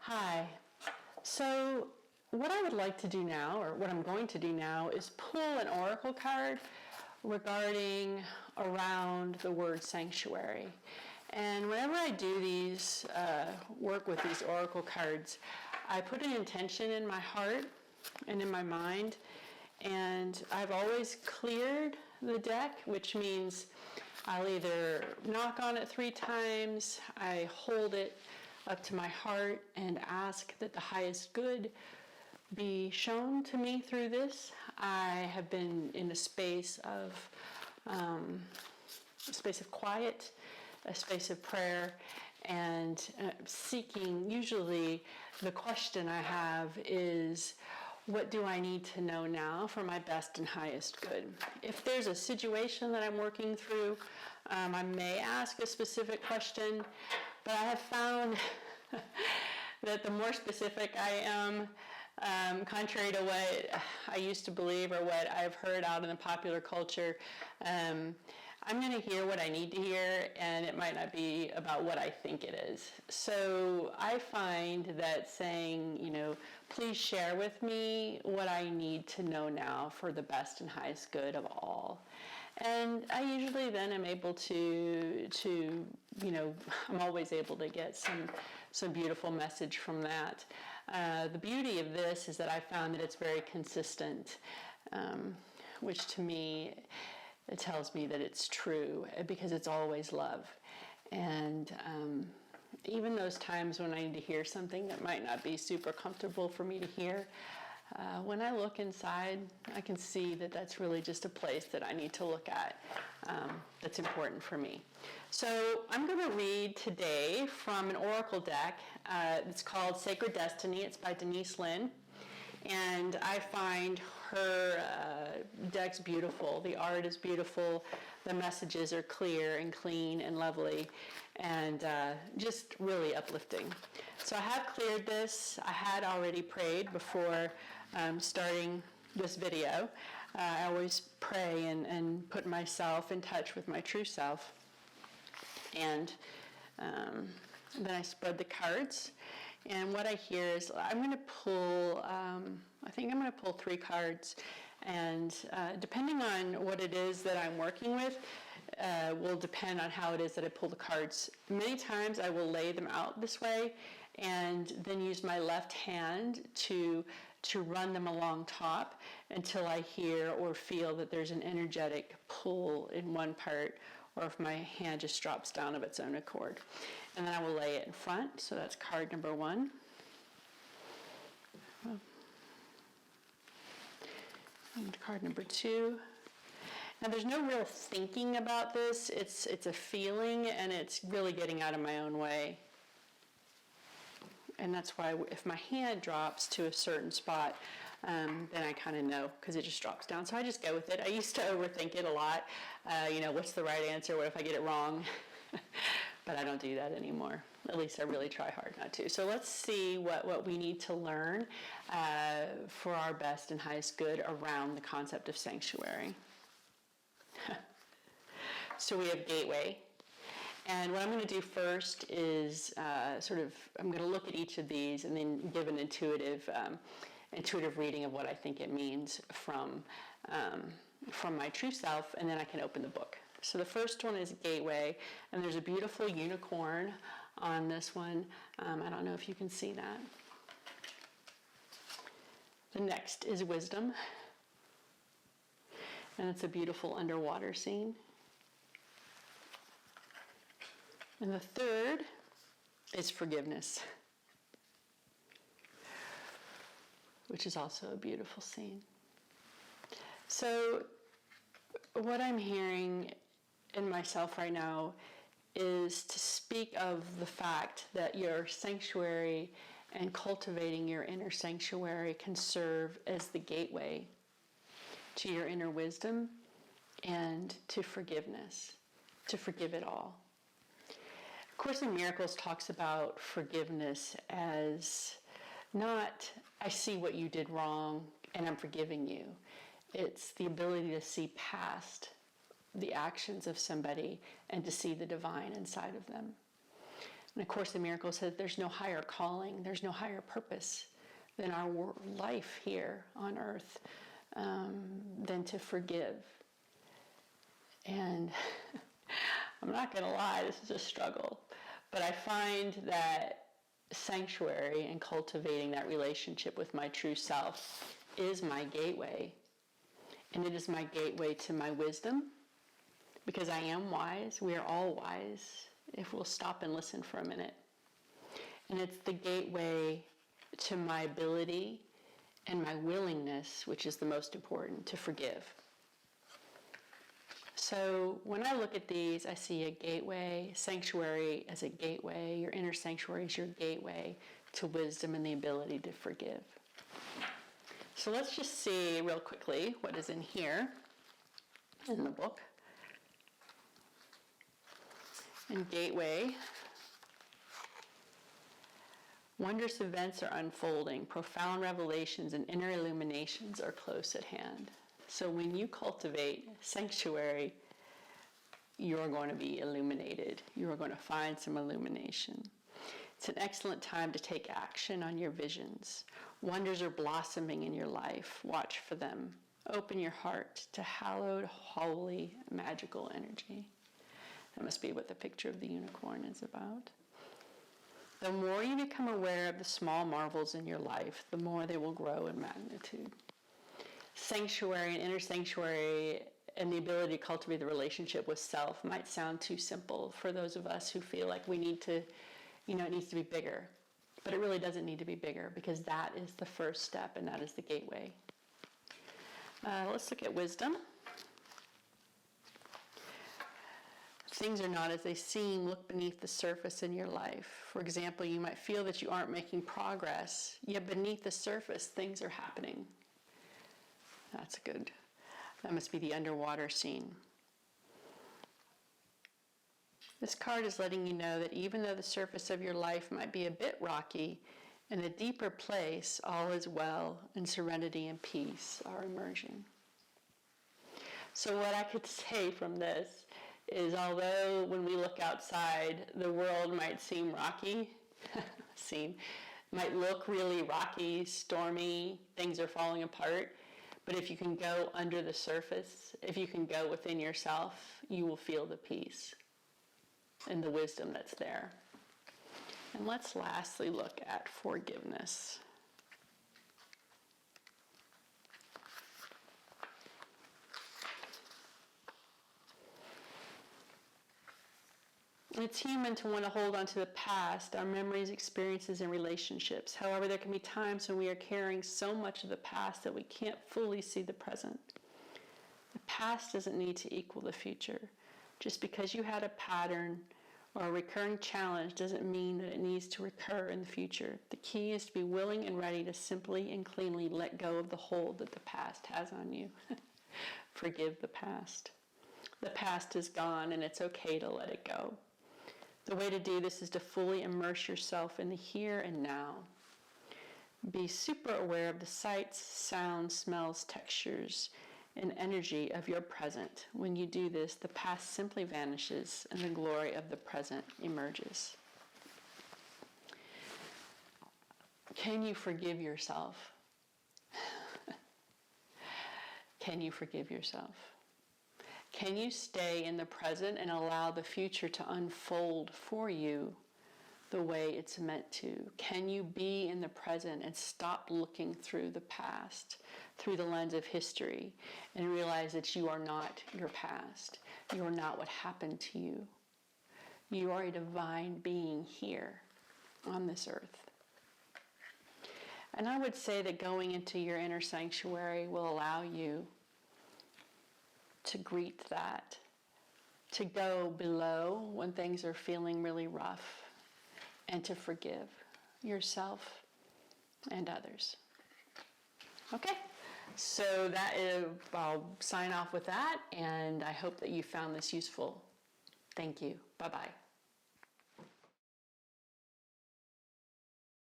Hi. So what I would like to do now, or what I'm going to do now, is pull an oracle card regarding around the word sanctuary. And whenever I do these, work with these oracle cards, I put an intention in my heart and in my mind, and I've always cleared the deck, which means I'll either knock on it 3 times, I hold it up to my heart and ask that the highest good be shown to me through this. I have been in a space of quiet, a space of prayer, and seeking. Usually, the question I have is, what do I need to know now for my best and highest good? If there's a situation that I'm working through, I may ask a specific question, but I have found that the more specific I am, contrary to what I used to believe or what I've heard out in the popular culture, I'm going to hear what I need to hear, and it might not be about what I think it is. So I find that saying, please share with me what I need to know now for the best and highest good of all. And I usually then am able to I'm always able to get some beautiful message from that. The beauty of this is that I found that it's very consistent, which to me, it tells me that it's true because it's always love. And even those times when I need to hear something that might not be super comfortable for me to hear, when I look inside, I can see that that's really just a place that I need to look at that's important for me. So I'm going to read today from an oracle deck. It's called Sacred Destiny. It's by Denise Linn. And I find her decks beautiful. The art is beautiful. The messages are clear and clean and lovely and just really uplifting. So I have cleared this. I had already prayed before starting this video. I always pray and put myself in touch with my true self. And then I spread the cards. And what I hear is I'm going to pull, I think I'm going to pull 3 cards. And depending on what it is that I'm working with, will depend on how it is that I pull the cards. Many times I will lay them out this way and then use my left hand to run them along top until I hear or feel that there's an energetic pull in one part, or if my hand just drops down of its own accord. And then I will lay it in front. So that's card number 1. And card number 2. Now there's no real thinking about this. It's a feeling, and it's really getting out of my own way. And that's why if my hand drops to a certain spot, then I kind of know, because it just drops down. So I just go with it. I used to overthink it a lot. What's the right answer? What if I get it wrong? But I don't do that anymore. At least I really try hard not to. So let's see what we need to learn for our best and highest good around the concept of sanctuary. So we have gateway. And what I'm going to do first is I'm going to look at each of these and then give an intuitive reading of what I think it means from my true self, and then I can open the book. So the first one is gateway, and there's a beautiful unicorn on this one. I don't know if you can see that. The next is wisdom, and it's a beautiful underwater scene. And the third is forgiveness, which is also a beautiful scene. So what I'm hearing in myself right now is to speak of the fact that your sanctuary and cultivating your inner sanctuary can serve as the gateway to your inner wisdom and to forgiveness, to forgive it all. Course in Miracles talks about forgiveness as not, I see what you did wrong and I'm forgiving you. It's the ability to see past the actions of somebody and to see the divine inside of them. And A Course in Miracles says there's no higher calling, there's no higher purpose than our life here on earth, than to forgive. And I'm not going to lie, this is a struggle. But I find that sanctuary and cultivating that relationship with my true self is my gateway. And it is my gateway to my wisdom, because I am wise. We are all wise if we'll stop and listen for a minute. And it's the gateway to my ability and my willingness, which is the most important, to forgive. So when I look at these, I see a gateway, sanctuary as a gateway. Your inner sanctuary is your gateway to wisdom and the ability to forgive. So let's just see real quickly what is in here in the book. In Gateway, wondrous events are unfolding, profound revelations and inner illuminations are close at hand. So when you cultivate sanctuary, you're going to be illuminated. You are going to find some illumination. It's an excellent time to take action on your visions. Wonders are blossoming in your life. Watch for them. Open your heart to hallowed, holy, magical energy. That must be what the picture of the unicorn is about. The more you become aware of the small marvels in your life, the more they will grow in magnitude. Sanctuary and inner sanctuary and the ability to cultivate the relationship with self might sound too simple for those of us who feel like we need to, it needs to be bigger. But it really doesn't need to be bigger, because that is the first step and that is the gateway. Let's look at wisdom. Things are not as they seem. Look beneath the surface in your life. For example, you might feel that you aren't making progress, yet beneath the surface, things are happening. That's good. That must be the underwater scene. This card is letting you know that even though the surface of your life might be a bit rocky, in a deeper place, all is well, and serenity and peace are emerging. So what I could say from this is, although when we look outside, the world might seem rocky, might look really rocky, stormy, things are falling apart, but if you can go under the surface, if you can go within yourself, you will feel the peace and the wisdom that's there. And let's lastly look at forgiveness. It's human to want to hold on to the past, our memories, experiences, and relationships. However, there can be times when we are carrying so much of the past that we can't fully see the present. The past doesn't need to equal the future. Just because you had a pattern or a recurring challenge doesn't mean that it needs to recur in the future. The key is to be willing and ready to simply and cleanly let go of the hold that the past has on you. Forgive the past. The past is gone, and it's okay to let it go. The way to do this is to fully immerse yourself in the here and now. Be super aware of the sights, sounds, smells, textures, and energy of your present. When you do this, the past simply vanishes and the glory of the present emerges. Can you forgive yourself? Can you forgive yourself? Can you stay in the present and allow the future to unfold for you the way it's meant to? Can you be in the present and stop looking through the past, through the lens of history, and realize that you are not your past? You are not what happened to you. You are a divine being here on this earth. And I would say that going into your inner sanctuary will allow you to greet that, to go below when things are feeling really rough, and to forgive yourself and others. Okay, so I'll sign off with that, and I hope that you found this useful. Thank you. Bye-bye.